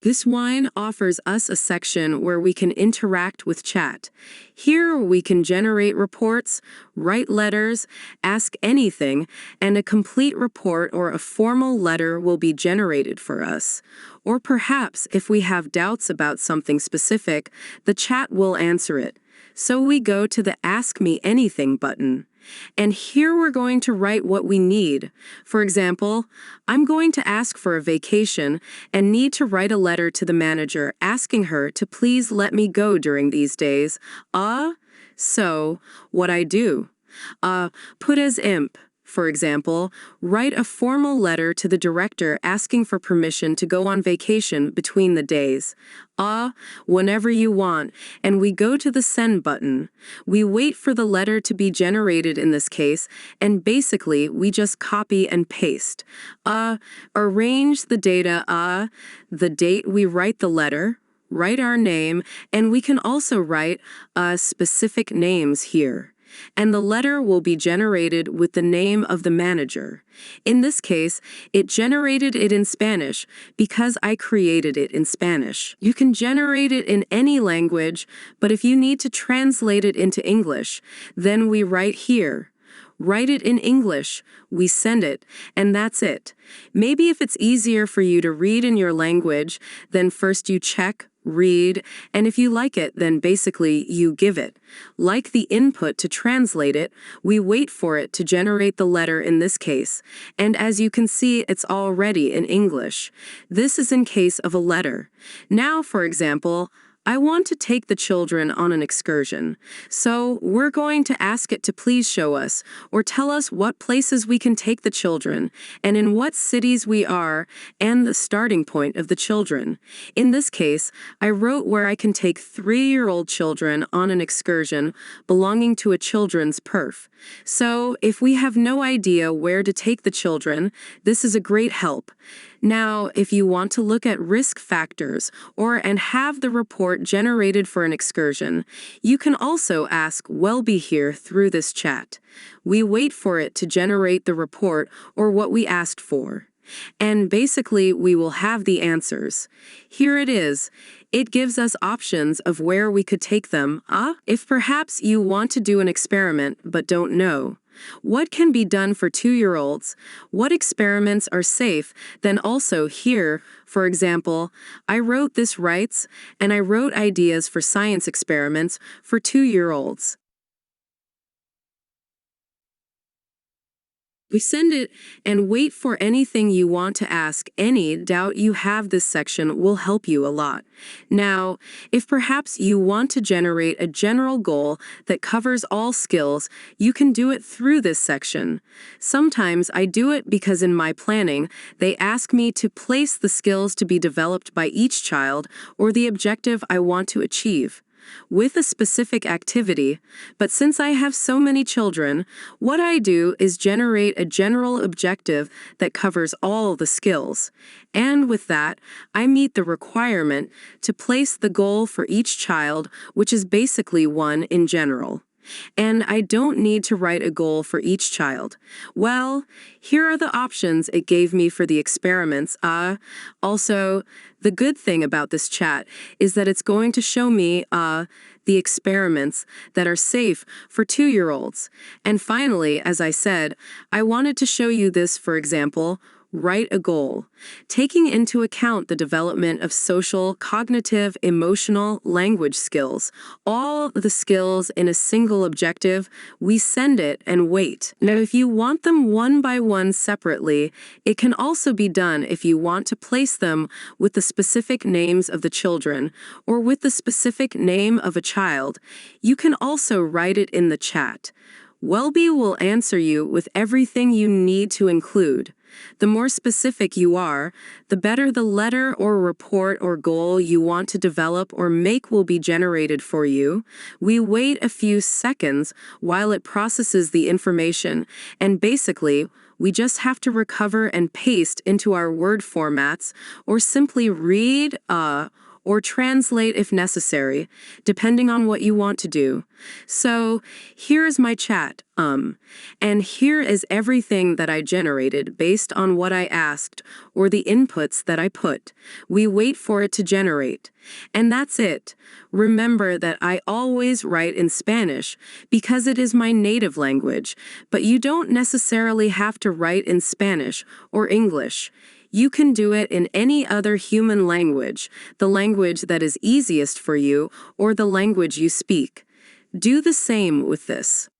This wine offers us a section where we can interact with chat. Here we can generate reports, write letters, ask anything, and a complete report or a formal letter will be generated for us. Or perhaps if we have doubts about something specific, the chat will answer it. So we go to the Ask Me Anything button. And here we're going to write what we need. For example, I'm going to ask for a vacation and need to write a letter to the manager asking her to please let me go during these days. So what I do? Put as imp. For example, write a formal letter to the director asking for permission to go on vacation between the days. Whenever you want, and we go to the send button. We wait for the letter to be generated in this case, and basically we just copy and paste. Arrange the data, the date we write the letter, write our name, and we can also write specific names here. And the letter will be generated with the name of the manager. In this case, it generated it in Spanish because I created it in Spanish. You can generate it in any language, but if you need to translate it into English, then we write here. Write it in English, we send it, and that's it. Maybe if it's easier for you to read in your language, then first you check, read, and if you like it, then basically you give it. Like the input to translate it, we wait for it to generate the letter in this case, and as you can see, it's already in English. This is in case of a letter. Now, for example, I want to take the children on an excursion. So we're going to ask it to please show us or tell us what places we can take the children and in what cities we are and the starting point of the children. In this case, I wrote where I can take 3-year-old children on an excursion belonging to a children's perf. So if we have no idea where to take the children, this is a great help. Now, if you want to look at risk factors and have the report generated for an excursion, you can also ask Welby here through this chat. We wait for it to generate the report or what we asked for. And basically, we will have the answers. Here it is. It gives us options of where we could take them. If perhaps you want to do an experiment but don't know. What can be done for 2-year-olds? What experiments are safe? Then also here, for example, I wrote this rights and I wrote ideas for science experiments for 2-year-olds. We send it and wait for anything you want to ask. Any doubt you have, this section will help you a lot. Now, if perhaps you want to generate a general goal that covers all skills, you can do it through this section. Sometimes I do it because in my planning, they ask me to place the skills to be developed by each child or the objective I want to achieve with a specific activity, but since I have so many children, what I do is generate a general objective that covers all the skills. And with that, I meet the requirement to place the goal for each child, which is basically one in general. And I don't need to write a goal for each child. Well, here are the options it gave me for the experiments. Also, the good thing about this chat is that it's going to show me the experiments that are safe for 2-year-olds. And finally, as I said, I wanted to show you this, for example, write a goal. Taking into account the development of social, cognitive, emotional, language skills, all the skills in a single objective, we send it and wait. Now, if you want them one by one separately, it can also be done if you want to place them with the specific names of the children or with the specific name of a child. You can also write it in the chat. Welby will answer you with everything you need to include. The more specific you are, the better the letter or report or goal you want to develop or make will be generated for you. We wait a few seconds while it processes the information, and basically, we just have to recover and paste into our Word formats, or simply read, or translate if necessary, depending on what you want to do. So, here's my chat, and here is everything that I generated based on what I asked or the inputs that I put. We wait for it to generate. And that's it. Remember that I always write in Spanish because it is my native language, but you don't necessarily have to write in Spanish or English. You can do it in any other human language, the language that is easiest for you, or the language you speak. Do the same with this.